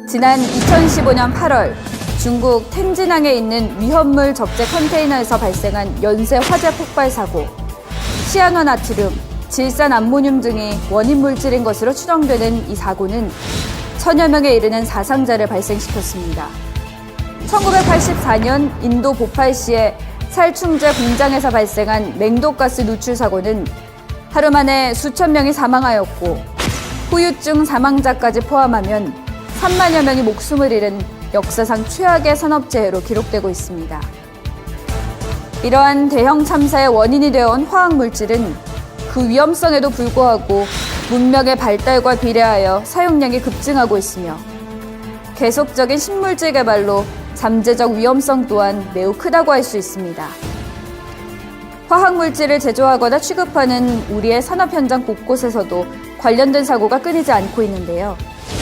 지난 2015년 8월 중국 텐진항에 있는 위험물 적재 컨테이너에서 발생한 연쇄 화재 폭발 사고. 시아노나트륨, 질산 암모늄 등이 원인 물질인 것으로 추정되는 이 사고는 천여 명에 이르는 사상자를 발생시켰습니다. 1984년 인도 보팔시의 살충제 공장에서 발생한 맹독가스 누출 사고는 하루 만에 수천 명이 사망하였고 후유증 사망자까지 포함하면 3만여 명이 목숨을 잃은 역사상 최악의 산업재해로 기록되고 있습니다. 이러한 대형 참사의 원인이 되어온 화학물질은 그 위험성에도 불구하고 문명의 발달과 비례하여 사용량이 급증하고 있으며 계속적인 신물질 개발로 잠재적 위험성 또한 매우 크다고 할 수 있습니다. 화학물질을 제조하거나 취급하는 우리의 산업 현장 곳곳에서도 관련된 사고가 끊이지 않고 있는데요.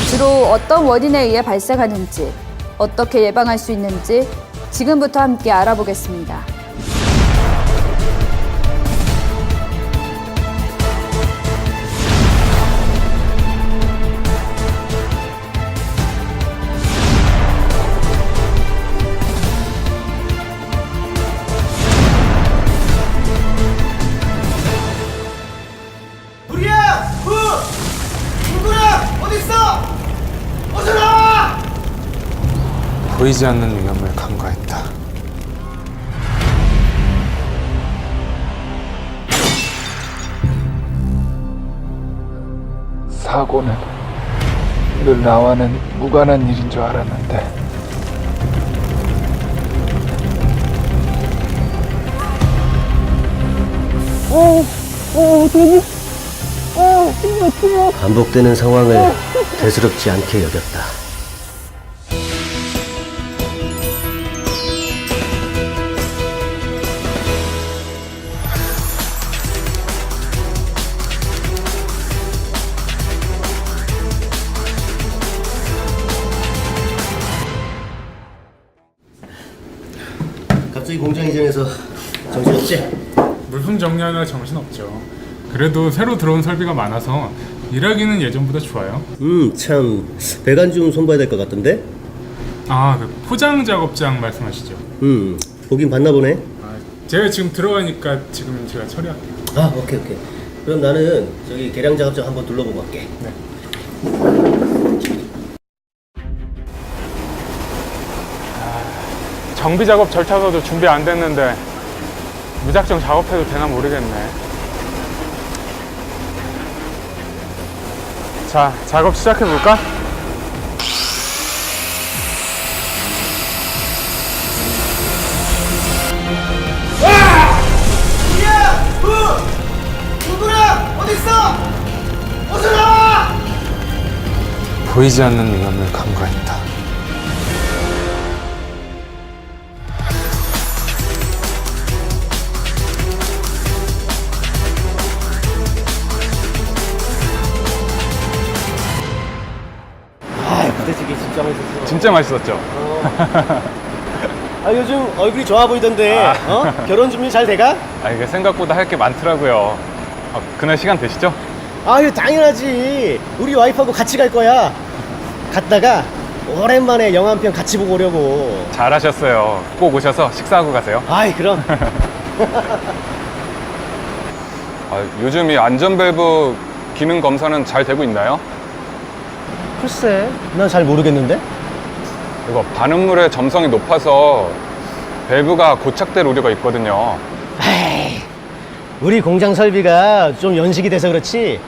주로 어떤 원인에 의해 발생하는지, 어떻게 예방할 수 있는지 지금부터 함께 알아보겠습니다. 보이지 않는 위험을 간과했다. 사고는 늘 나와는 무관한 일인 줄 알았는데 반복되는 상황을 대수롭지 않게 여겼다. 갑자기 공장 이전해서 정신없지? 물품 정리하느라 정신없죠. 그래도 새로 들어온 설비가 많아서 일하기는 예전보다 좋아요. 참 배관 좀 손봐야 될 것 같던데? 아, 그 포장 작업장 말씀하시죠? 보긴 봤나 보네. 아, 제가 지금 들어가니까 지금 제가 처리할게요. 아, 오케이. 그럼 나는 저기 계량 작업장 한번 둘러보고 갈게. 네. 정비 작업 절차서도 준비 안 됐는데 무작정 작업해도 되나 모르겠네. 자, 작업 시작해볼까? 누구야? 어딨어? 어서 나와! 보이지 않는 위험을 간과했다. 부대찌개 진짜 맛있었어. 진짜 맛있었죠? 아, 요즘 얼굴이 좋아 보이던데. 결혼 준비 잘 돼가? 아, 이게 생각보다 할 게 많더라고요. 그날 시간 되시죠? 아유, 당연하지. 우리 와이프하고 같이 갈 거야. 갔다가 오랜만에 영화 한 편 같이 보고 오려고. 잘하셨어요. 꼭 오셔서 식사하고 가세요. 아이, 그럼. 요즘 이 안전밸브 기능 검사는 잘 되고 있나요? 글쎄, 난 잘 모르겠는데. 이거 반응물의 점성이 높아서 밸브가 고착될 우려가 있거든요. 에이, 우리 공장 설비가 좀 연식이 돼서 그렇지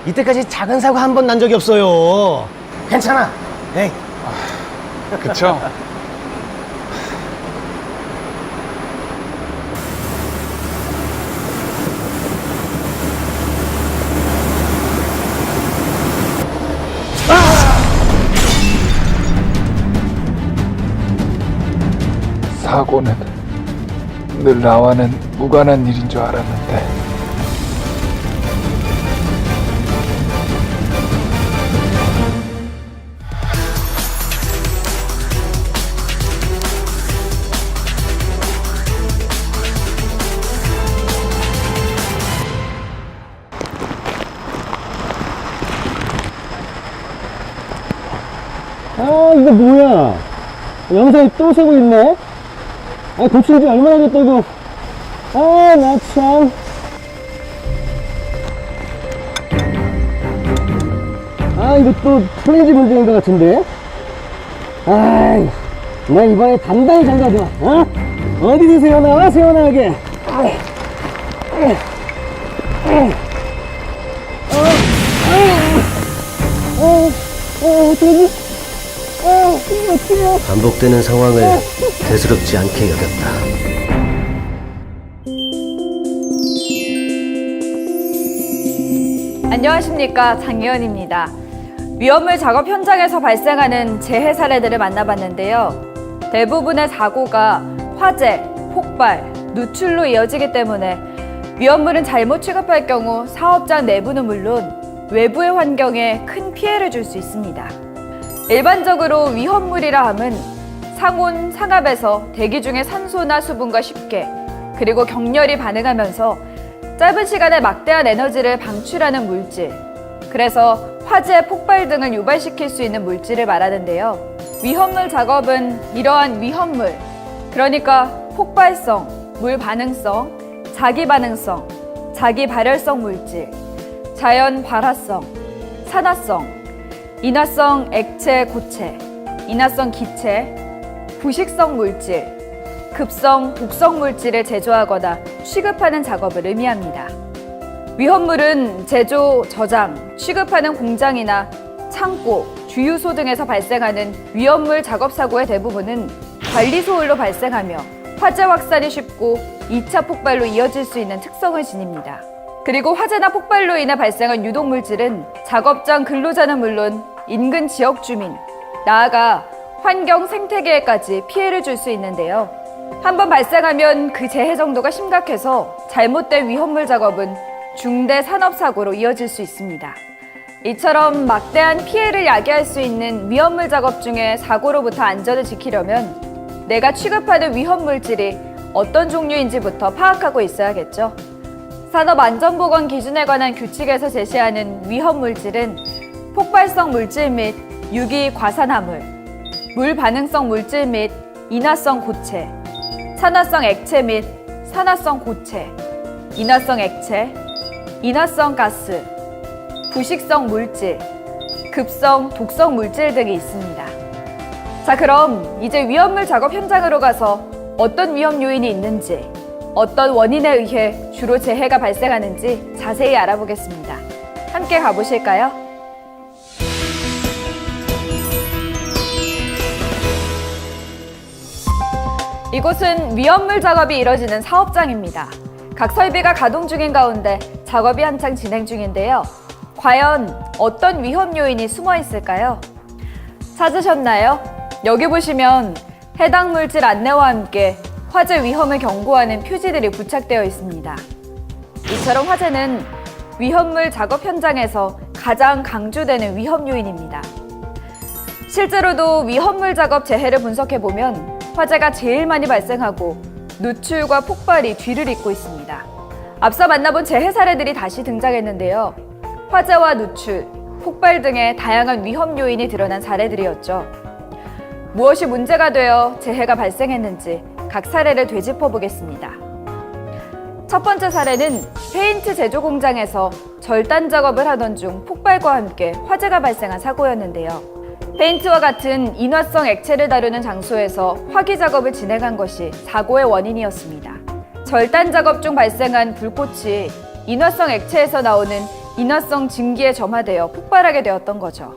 이때까지 작은 사고 한 번 난 적이 없어요. 괜찮아. 에이. 그쵸? 사고는 늘 나와는 무관한 일인 줄 알았는데 아, 이거 뭐야? 영상이 또 새고 있네? 아, 고친 지 얼마나 됐다, 이거. 아, 나 참. 아, 이거 또 플레이지 문제인 것 같은데? 아이, 나 이번에 단단히 잠가줘. 어? 어디서 새어나와, 새어나오게. 어떡하지? 이거 어떡해. 반복되는 상황을 대수롭지 않게 여겼다. 안녕하십니까, 장혜연입니다. 위험물 작업 현장에서 발생하는 재해 사례들을 만나봤는데요. 대부분의 사고가 화재, 폭발, 누출로 이어지기 때문에 위험물은 잘못 취급할 경우 사업장 내부는 물론 외부의 환경에 큰 피해를 줄 수 있습니다. 일반적으로 위험물이라 함은 상온, 상압에서 대기 중에 산소나 수분과 쉽게 그리고 격렬히 반응하면서 짧은 시간에 막대한 에너지를 방출하는 물질, 그래서 화재, 폭발 등을 유발시킬 수 있는 물질을 말하는데요. 위험물 작업은 이러한 위험물, 그러니까 폭발성, 물 반응성, 자기 반응성, 자기 발열성 물질, 자연 발화성, 산화성, 인화성 액체 고체, 인화성 기체, 부식성 물질, 급성 독성 물질을 제조하거나 취급하는 작업을 의미합니다. 위험물은 제조, 저장, 취급하는 공장이나 창고, 주유소 등에서 발생하는 위험물 작업 사고의 대부분은 관리 소홀로 발생하며 화재 확산이 쉽고 2차 폭발로 이어질 수 있는 특성을 지닙니다. 그리고 화재나 폭발로 인해 발생한 유독물질은 작업장 근로자는 물론 인근 지역 주민, 나아가 환경 생태계에까지 피해를 줄 수 있는데요. 한번 발생하면 그 재해 정도가 심각해서 잘못된 위험물 작업은 중대 산업사고로 이어질 수 있습니다. 이처럼 막대한 피해를 야기할 수 있는 위험물 작업 중에 사고로부터 안전을 지키려면 내가 취급하는 위험물질이 어떤 종류인지부터 파악하고 있어야겠죠. 산업안전보건 기준에 관한 규칙에서 제시하는 위험물질은 폭발성 물질 및 유기 과산화물, 물 반응성 물질 및 인화성 고체, 산화성 액체 및 산화성 고체, 인화성 액체, 인화성 가스, 부식성 물질, 급성 독성 물질 등이 있습니다. 자, 그럼 이제 위험물 작업 현장으로 가서 어떤 위험 요인이 있는지, 어떤 원인에 의해 주로 재해가 발생하는지 자세히 알아보겠습니다. 함께 가보실까요? 이곳은 위험물 작업이 이뤄지는 사업장입니다. 각 설비가 가동 중인 가운데 작업이 한창 진행 중인데요. 과연 어떤 위험 요인이 숨어 있을까요? 찾으셨나요? 여기 보시면 해당 물질 안내와 함께 화재 위험을 경고하는 표지들이 부착되어 있습니다. 이처럼 화재는 위험물 작업 현장에서 가장 강조되는 위험 요인입니다. 실제로도 위험물 작업 재해를 분석해보면 화재가 제일 많이 발생하고 누출과 폭발이 뒤를 잇고 있습니다. 앞서 만나본 재해 사례들이 다시 등장했는데요. 화재와 누출, 폭발 등의 다양한 위험 요인이 드러난 사례들이었죠. 무엇이 문제가 되어 재해가 발생했는지 각 사례를 되짚어 보겠습니다. 첫 번째 사례는 페인트 제조 공장에서 절단 작업을 하던 중 폭발과 함께 화재가 발생한 사고였는데요. 페인트와 같은 인화성 액체를 다루는 장소에서 화기 작업을 진행한 것이 사고의 원인이었습니다. 절단 작업 중 발생한 불꽃이 인화성 액체에서 나오는 인화성 증기에 점화되어 폭발하게 되었던 거죠.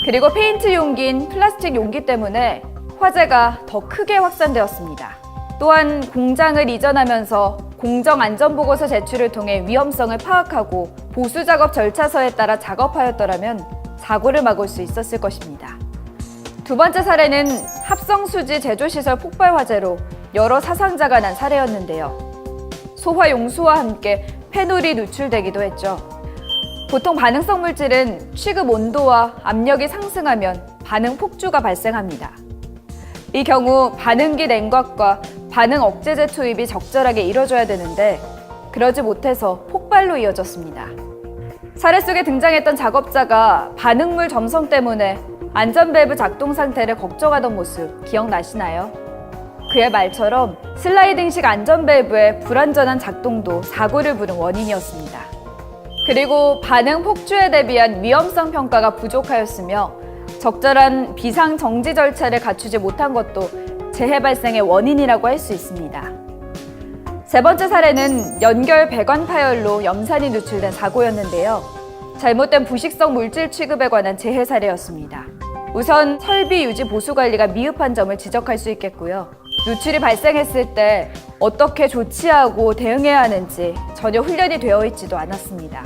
그리고 페인트 용기인 플라스틱 용기 때문에 화재가 더 크게 확산되었습니다. 또한 공장을 이전하면서 공정안전보고서 제출을 통해 위험성을 파악하고 보수작업 절차서에 따라 작업하였더라면 사고를 막을 수 있었을 것입니다. 두 번째 사례는 합성수지 제조시설 폭발 화재로 여러 사상자가 난 사례였는데요. 소화 용수와 함께 페놀이 누출되기도 했죠. 보통 반응성 물질은 취급 온도와 압력이 상승하면 반응 폭주가 발생합니다. 이 경우 반응기 냉각과 반응 억제제 투입이 적절하게 이뤄져야 되는데 그러지 못해서 폭발로 이어졌습니다. 사례 속에 등장했던 작업자가 반응물 점성 때문에 안전밸브 작동 상태를 걱정하던 모습 기억나시나요? 그의 말처럼 슬라이딩식 안전밸브의 불완전한 작동도 사고를 부른 원인이었습니다. 그리고 반응 폭주에 대비한 위험성 평가가 부족하였으며 적절한 비상 정지 절차를 갖추지 못한 것도 재해 발생의 원인이라고 할 수 있습니다. 세 번째 사례는 연결 배관 파열로 염산이 누출된 사고였는데요. 잘못된 부식성 물질 취급에 관한 재해 사례였습니다. 우선 설비 유지 보수 관리가 미흡한 점을 지적할 수 있겠고요. 누출이 발생했을 때 어떻게 조치하고 대응해야 하는지 전혀 훈련이 되어 있지도 않았습니다.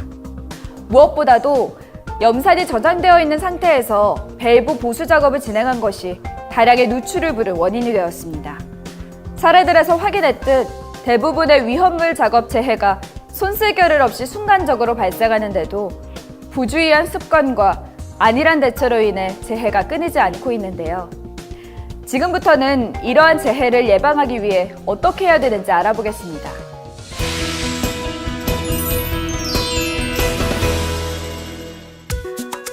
무엇보다도 염산이 저장되어 있는 상태에서 밸브 보수 작업을 진행한 것이 다량의 누출을 부른 원인이 되었습니다. 사례들에서 확인했듯 대부분의 위험물 작업 재해가 손쓸 겨를 없이 순간적으로 발생하는데도 부주의한 습관과 안일한 대처로 인해 재해가 끊이지 않고 있는데요. 지금부터는 이러한 재해를 예방하기 위해 어떻게 해야 되는지 알아보겠습니다.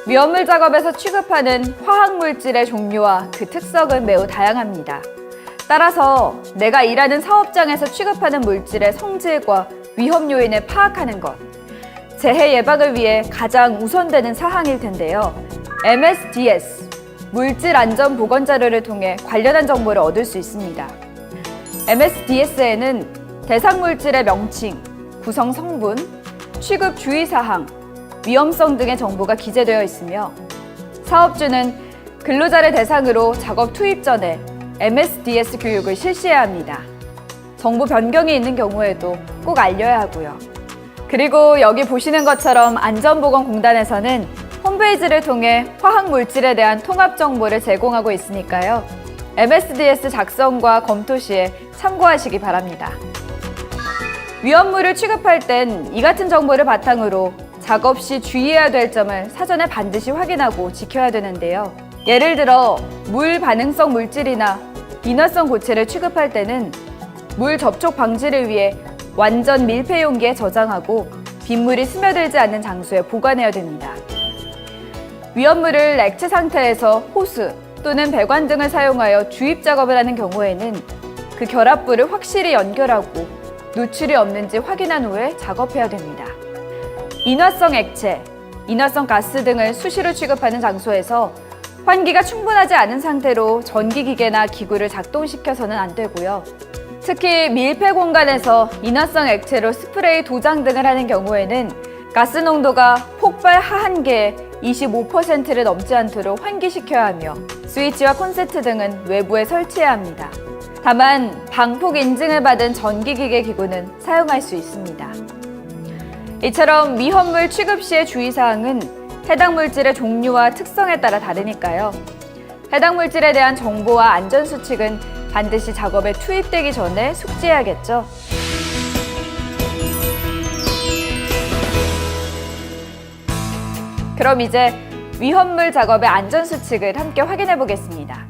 위험물 작업에서 취급하는 화학물질의 종류와 그 특성은 매우 다양합니다. 따라서 내가 일하는 사업장에서 취급하는 물질의 성질과 위험 요인을 파악하는 것, 재해 예방을 위해 가장 우선되는 사항일 텐데요. MSDS, 물질 안전 보건 자료를 통해 관련한 정보를 얻을 수 있습니다. MSDS에는 대상 물질의 명칭, 구성 성분, 취급 주의사항, 위험성 등의 정보가 기재되어 있으며 사업주는 근로자를 대상으로 작업 투입 전에 MSDS 교육을 실시해야 합니다. 정보 변경이 있는 경우에도 꼭 알려야 하고요. 그리고 여기 보시는 것처럼 안전보건공단에서는 홈페이지를 통해 화학물질에 대한 통합 정보를 제공하고 있으니까요. MSDS 작성과 검토 시에 참고하시기 바랍니다. 위험물을 취급할 땐 이 같은 정보를 바탕으로 작업 시 주의해야 될 점을 사전에 반드시 확인하고 지켜야 되는데요. 예를 들어 물 반응성 물질이나 인화성 고체를 취급할 때는 물 접촉 방지를 위해 완전 밀폐 용기에 저장하고 빗물이 스며들지 않는 장소에 보관해야 됩니다. 위험물을 액체 상태에서 호스 또는 배관 등을 사용하여 주입 작업을 하는 경우에는 그 결합부를 확실히 연결하고 누출이 없는지 확인한 후에 작업해야 됩니다. 인화성 액체, 인화성 가스 등을 수시로 취급하는 장소에서 환기가 충분하지 않은 상태로 전기기계나 기구를 작동시켜서는 안 되고요. 특히 밀폐 공간에서 인화성 액체로 스프레이 도장 등을 하는 경우에는 가스 농도가 폭발 하한계의 25%를 넘지 않도록 환기시켜야 하며 스위치와 콘센트 등은 외부에 설치해야 합니다. 다만 방폭 인증을 받은 전기기계 기구는 사용할 수 있습니다. 이처럼 위험물 취급 시의 주의사항은 해당 물질의 종류와 특성에 따라 다르니까요. 해당 물질에 대한 정보와 안전수칙은 반드시 작업에 투입되기 전에 숙지해야겠죠. 그럼 이제 위험물 작업의 안전수칙을 함께 확인해 보겠습니다.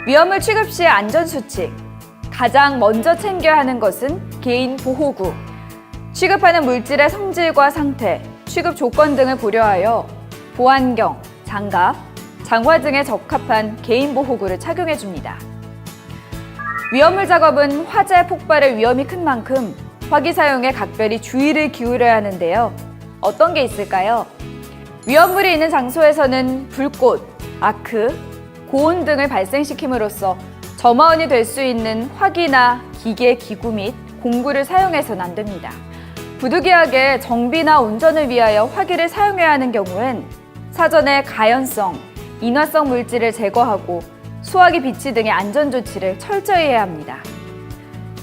위험물 취급 시의 안전수칙. 가장 먼저 챙겨야 하는 것은 개인 보호구. 취급하는 물질의 성질과 상태, 취급 조건 등을 고려하여 보안경, 장갑, 장화 등에 적합한 개인 보호구를 착용해 줍니다. 위험물 작업은 화재 폭발의 위험이 큰 만큼 화기 사용에 각별히 주의를 기울여야 하는데요. 어떤 게 있을까요? 위험물이 있는 장소에서는 불꽃, 아크, 고온 등을 발생시킴으로써 점화원이 될 수 있는 화기나 기계, 기구 및 공구를 사용해서는 안 됩니다. 부득이하게 정비나 운전을 위하여 화기를 사용해야 하는 경우엔 사전에 가연성, 인화성 물질을 제거하고 소화기 비치 등의 안전조치를 철저히 해야 합니다.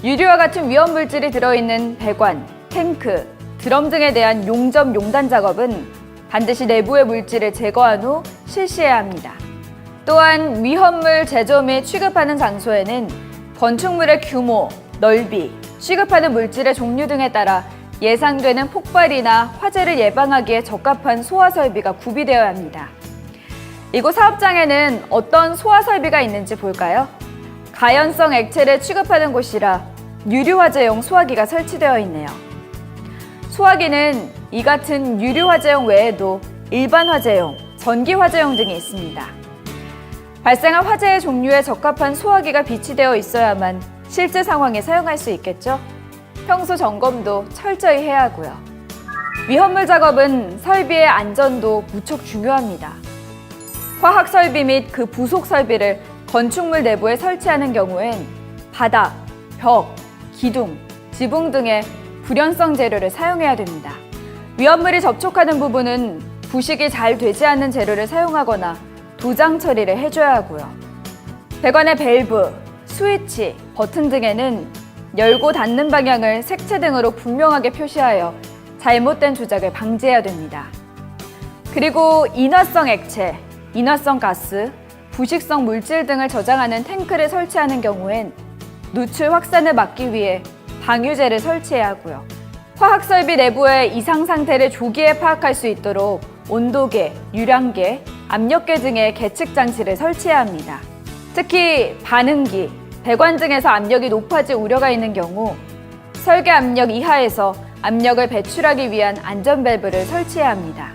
유리와 같은 위험 물질이 들어있는 배관, 탱크, 드럼 등에 대한 용접, 용단 작업은 반드시 내부의 물질을 제거한 후 실시해야 합니다. 또한 위험물 제조 및 취급하는 장소에는 건축물의 규모, 넓이, 취급하는 물질의 종류 등에 따라 예상되는 폭발이나 화재를 예방하기에 적합한 소화 설비가 구비되어야 합니다. 이곳 사업장에는 어떤 소화 설비가 있는지 볼까요? 가연성 액체를 취급하는 곳이라 유류 화재용 소화기가 설치되어 있네요. 소화기는 이 같은 유류 화재용 외에도 일반 화재용, 전기 화재용 등이 있습니다. 발생한 화재의 종류에 적합한 소화기가 비치되어 있어야만 실제 상황에 사용할 수 있겠죠? 평소 점검도 철저히 해야 하고요. 위험물 작업은 설비의 안전도 무척 중요합니다. 화학 설비 및 그 부속 설비를 건축물 내부에 설치하는 경우엔 바닥, 벽, 기둥, 지붕 등의 불연성 재료를 사용해야 됩니다. 위험물이 접촉하는 부분은 부식이 잘 되지 않는 재료를 사용하거나 도장 처리를 해줘야 하고요. 배관의 밸브, 스위치, 버튼 등에는 열고 닫는 방향을 색채 등으로 분명하게 표시하여 잘못된 조작을 방지해야 됩니다. 그리고 인화성 액체, 인화성 가스, 부식성 물질 등을 저장하는 탱크를 설치하는 경우엔 누출 확산을 막기 위해 방유제를 설치해야 하고요. 화학 설비 내부의 이상 상태를 조기에 파악할 수 있도록 온도계, 유량계, 압력계 등의 계측 장치를 설치해야 합니다. 특히 반응기, 배관 등에서 압력이 높아질 우려가 있는 경우 설계 압력 이하에서 압력을 배출하기 위한 안전 밸브를 설치해야 합니다.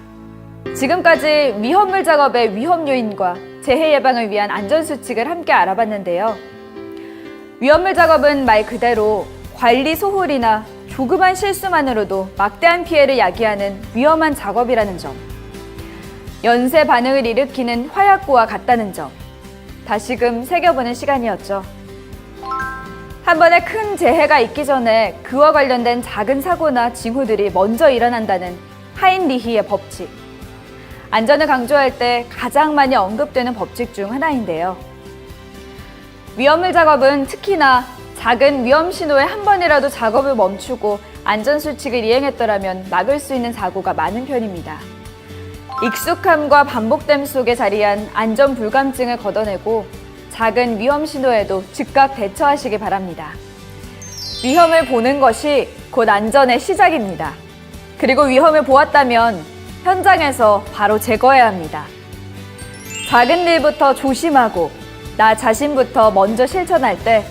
지금까지 위험물 작업의 위험 요인과 재해 예방을 위한 안전 수칙을 함께 알아봤는데요. 위험물 작업은 말 그대로 관리 소홀이나 조그만 실수만으로도 막대한 피해를 야기하는 위험한 작업이라는 점, 연쇄 반응을 일으키는 화약고와 같다는 점, 다시금 새겨보는 시간이었죠. 한 번에 큰 재해가 있기 전에 그와 관련된 작은 사고나 징후들이 먼저 일어난다는 하인리히의 법칙. 안전을 강조할 때 가장 많이 언급되는 법칙 중 하나인데요. 위험물 작업은 특히나 작은 위험 신호에 한 번이라도 작업을 멈추고 안전수칙을 이행했더라면 막을 수 있는 사고가 많은 편입니다. 익숙함과 반복됨 속에 자리한 안전 불감증을 걷어내고 작은 위험 신호에도 즉각 대처하시기 바랍니다. 위험을 보는 것이 곧 안전의 시작입니다. 그리고 위험을 보았다면 현장에서 바로 제거해야 합니다. 작은 일부터 조심하고 나 자신부터 먼저 실천할 때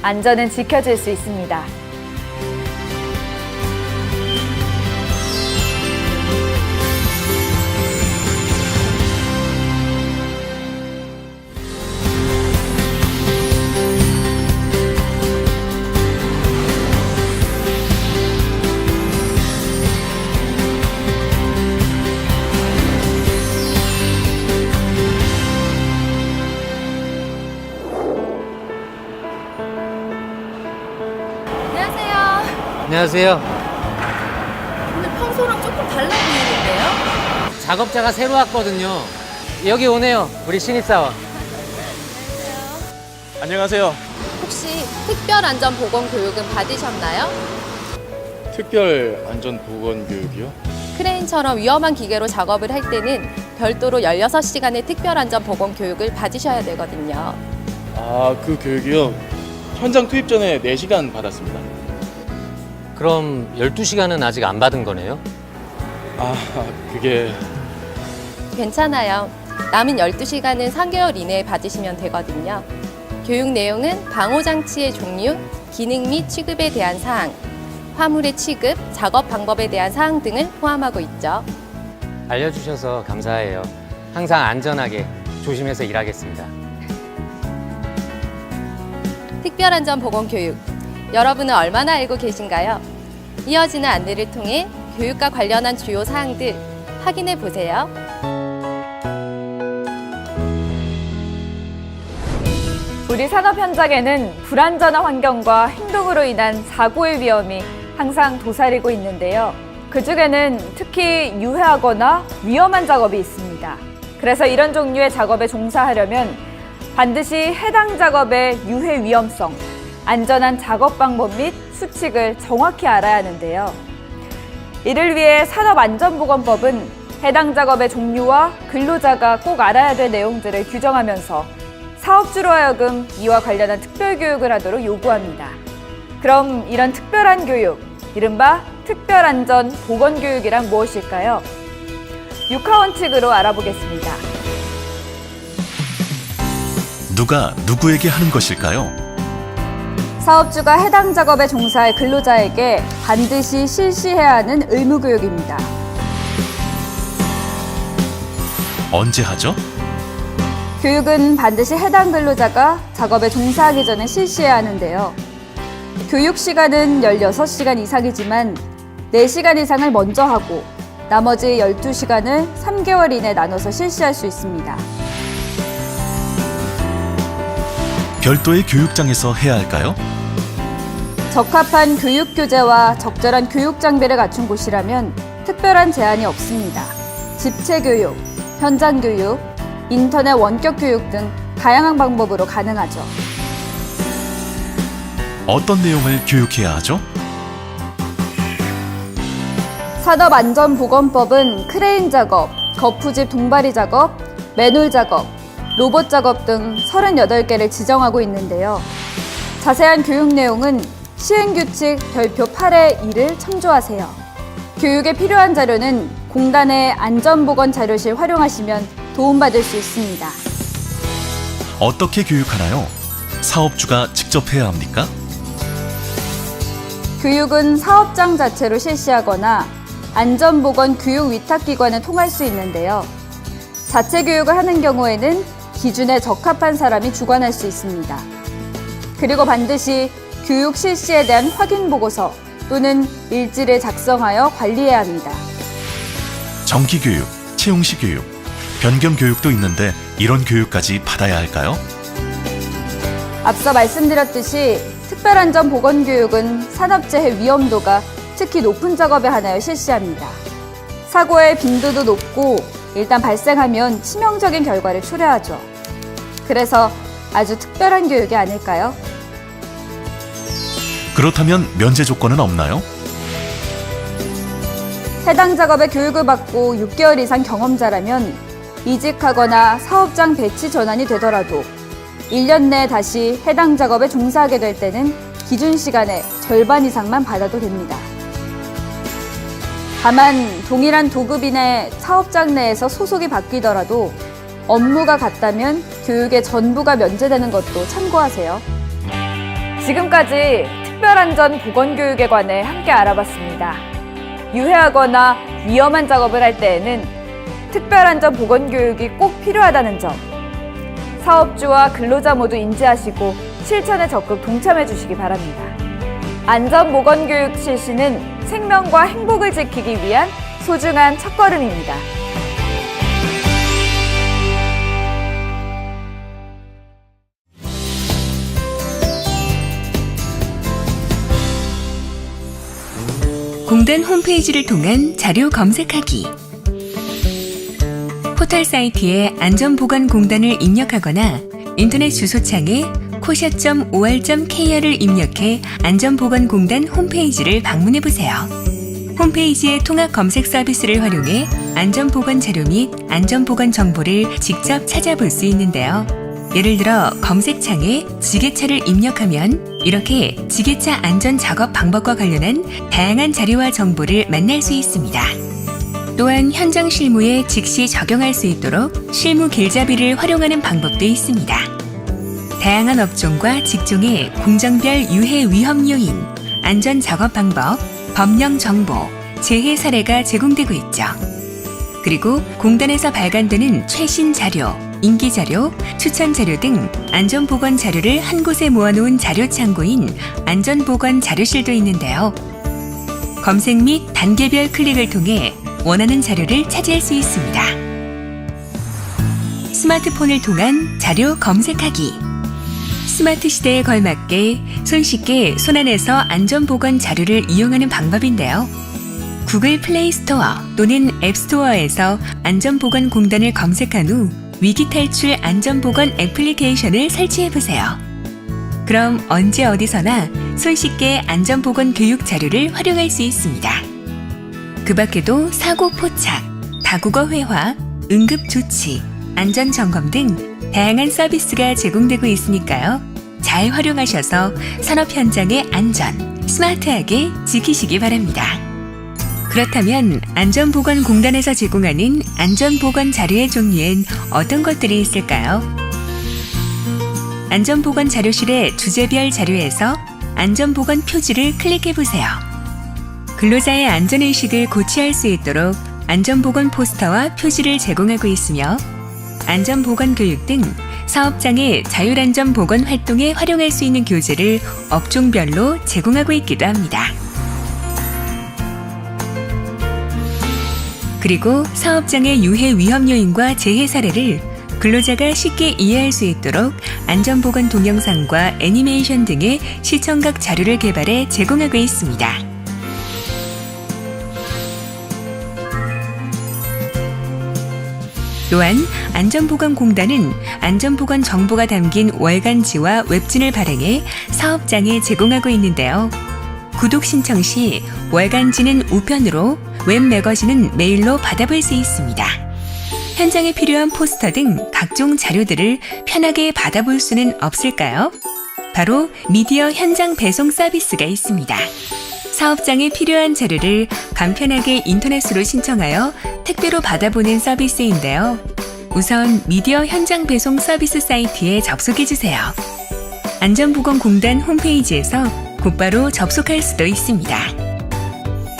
안전은 지켜질 수 있습니다. 안녕하세요. 오늘 평소랑 조금 달라 보이는데요? 작업자가 새로 왔거든요. 여기 오네요. 우리 신입사원. 안녕하세요. 혹시 특별 안전 보건 교육은 받으셨나요? 특별 안전 보건 교육이요? 크레인처럼 위험한 기계로 작업을 할 때는 별도로 16시간의 특별 안전 보건 교육을 받으셔야 되거든요. 아, 그 교육이요? 현장 투입 전에 4시간 받았습니다. 그럼 12시간은 아직 안 받은 거네요? 아, 그게... 괜찮아요. 남은 12시간은 3개월 이내에 받으시면 되거든요. 교육 내용은 방호장치의 종류, 기능 및 취급에 대한 사항, 화물의 취급, 작업 방법에 대한 사항 등을 포함하고 있죠. 알려주셔서 감사해요. 항상 안전하게 조심해서 일하겠습니다. 특별안전보건교육, 여러분은 얼마나 알고 계신가요? 이어지는 안내를 통해 교육과 관련한 주요 사항들 확인해 보세요. 우리 산업 현장에는 불안전한 환경과 행동으로 인한 사고의 위험이 항상 도사리고 있는데요. 그중에는 특히 유해하거나 위험한 작업이 있습니다. 그래서 이런 종류의 작업에 종사하려면 반드시 해당 작업의 유해 위험성, 안전한 작업 방법 및 수칙을 정확히 알아야 하는데요. 이를 위해 산업안전보건법은 해당 작업의 종류와 근로자가 꼭 알아야 될 내용들을 규정하면서 사업주로 하여금 이와 관련한 특별교육을 하도록 요구합니다. 그럼 이런 특별한 교육, 이른바 특별안전보건교육이란 무엇일까요? 6하원칙으로 알아보겠습니다. 누가 누구에게 하는 것일까요? 사업주가 해당 작업에 종사할 근로자에게 반드시 실시해야 하는 의무교육입니다. 언제 하죠? 교육은 반드시 해당 근로자가 작업에 종사하기 전에 실시해야 하는데요. 교육 시간은 16시간 이상이지만 4시간 이상을 먼저 하고 나머지 12시간을 3개월 이내 나눠서 실시할 수 있습니다. 별도의 교육장에서 해야 할까요? 적합한 교육 교재와 적절한 교육 장비를 갖춘 곳이라면 특별한 제한이 없습니다. 집체 교육, 현장 교육, 인터넷 원격 교육 등 다양한 방법으로 가능하죠. 어떤 내용을 교육해야 하죠? 산업안전보건법은 크레인 작업, 거푸집 동바리 작업, 맨홀 작업, 로봇 작업 등 38개를 지정하고 있는데요. 자세한 교육 내용은 시행규칙 별표 8의 2를 참조하세요. 교육에 필요한 자료는 공단의 안전보건자료실 활용하시면 도움받을 수 있습니다. 어떻게 교육하나요? 사업주가 직접 해야 합니까? 교육은 사업장 자체로 실시하거나 안전보건 교육 위탁기관을 통할 수 있는데요. 자체 교육을 하는 경우에는 기준에 적합한 사람이 주관할 수 있습니다. 그리고 반드시 교육 실시에 대한 확인 보고서 또는 일지를 작성하여 관리해야 합니다. 정기교육, 채용시 교육, 변경 교육도 있는데 이런 교육까지 받아야 할까요? 앞서 말씀드렸듯이 특별안전보건교육은 산업재해 위험도가 특히 높은 작업에 한하여 실시합니다. 사고의 빈도도 높고 일단 발생하면 치명적인 결과를 초래하죠. 그래서 아주 특별한 교육이 아닐까요? 그렇다면 면제 조건은 없나요? 해당 작업의 교육을 받고 6개월 이상 경험자라면 이직하거나 사업장 배치 전환이 되더라도 1년 내에 다시 해당 작업에 종사하게 될 때는 기준 시간의 절반 이상만 받아도 됩니다. 다만 동일한 도급인의 사업장 내에서 소속이 바뀌더라도 업무가 같다면 교육의 전부가 면제되는 것도 참고하세요. 지금까지 특별안전보건교육에 관해 함께 알아봤습니다. 유해하거나 위험한 작업을 할 때에는 특별안전보건교육이 꼭 필요하다는 점, 사업주와 근로자 모두 인지하시고 실천에 적극 동참해 주시기 바랍니다. 안전보건교육 실시는 생명과 행복을 지키기 위한 소중한 첫걸음입니다. 공단 홈페이지를 통한 자료 검색하기. 포털 사이트에 안전보건공단을 입력하거나 인터넷 주소창에 코샤.or.kr을 입력해 안전보건공단 홈페이지를 방문해보세요. 홈페이지의 통합 검색 서비스를 활용해 안전보건 자료 및 안전보건 정보를 직접 찾아볼 수 있는데요. 예를 들어 검색창에 지게차를 입력하면 이렇게 지게차 안전 작업 방법과 관련한 다양한 자료와 정보를 만날 수 있습니다. 또한 현장 실무에 즉시 적용할 수 있도록 실무 길잡이를 활용하는 방법도 있습니다. 다양한 업종과 직종의 공정별 유해 위험 요인, 안전 작업 방법, 법령 정보, 재해 사례가 제공되고 있죠. 그리고 공단에서 발간되는 최신 자료, 인기 자료, 추천 자료 등 안전보건 자료를 한 곳에 모아놓은 자료 창고인 안전보건 자료실도 있는데요. 검색 및 단계별 클릭을 통해 원하는 자료를 차지할 수 있습니다. 스마트폰을 통한 자료 검색하기. 스마트 시대에 걸맞게 손쉽게 손안에서 안전보건 자료를 이용하는 방법인데요. 구글 플레이 스토어 또는 앱 스토어에서 안전보건공단을 검색한 후 위기탈출 안전보건 애플리케이션을 설치해보세요. 그럼 언제 어디서나 손쉽게 안전보건 교육 자료를 활용할 수 있습니다. 그 밖에도 사고 포착, 다국어 회화, 응급조치, 안전점검 등 다양한 서비스가 제공되고 있으니까요. 잘 활용하셔서 산업 현장의 안전, 스마트하게 지키시기 바랍니다. 그렇다면 안전보건공단에서 제공하는 안전보건 자료의 종류엔 어떤 것들이 있을까요? 안전보건 자료실의 주제별 자료에서 안전보건 표지를 클릭해보세요. 근로자의 안전의식을 고취할 수 있도록 안전보건 포스터와 표지를 제공하고 있으며 안전보건교육 등 사업장의 자율안전보건 활동에 활용할 수 있는 교재를 업종별로 제공하고 있기도 합니다. 그리고 사업장의 유해 위험 요인과 재해 사례를 근로자가 쉽게 이해할 수 있도록 안전보건 동영상과 애니메이션 등의 시청각 자료를 개발해 제공하고 있습니다. 또한 안전보건공단은 안전보건 정보가 담긴 월간지와 웹진을 발행해 사업장에 제공하고 있는데요. 구독 신청 시 월간지는 우편으로, 웹 매거진은 메일로 받아볼 수 있습니다. 현장에 필요한 포스터 등 각종 자료들을 편하게 받아볼 수는 없을까요? 바로 미디어 현장 배송 서비스가 있습니다. 사업장에 필요한 자료를 간편하게 인터넷으로 신청하여 택배로 받아보는 서비스인데요. 우선 미디어 현장 배송 서비스 사이트에 접속해주세요. 안전보건공단 홈페이지에서 곧바로 접속할 수도 있습니다.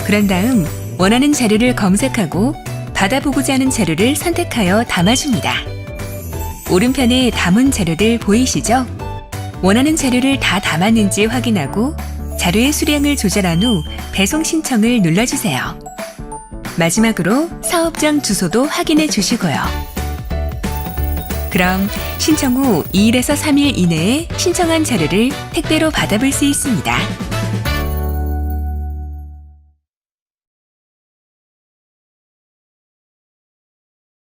그런 다음 원하는 자료를 검색하고 받아보고자 하는 자료를 선택하여 담아줍니다. 오른편에 담은 자료들 보이시죠? 원하는 자료를 다 담았는지 확인하고 자료의 수량을 조절한 후 배송 신청을 눌러주세요. 마지막으로 사업장 주소도 확인해 주시고요. 그럼 신청 후 2일에서 3일 이내에 신청한 자료를 택배로 받아볼 수 있습니다.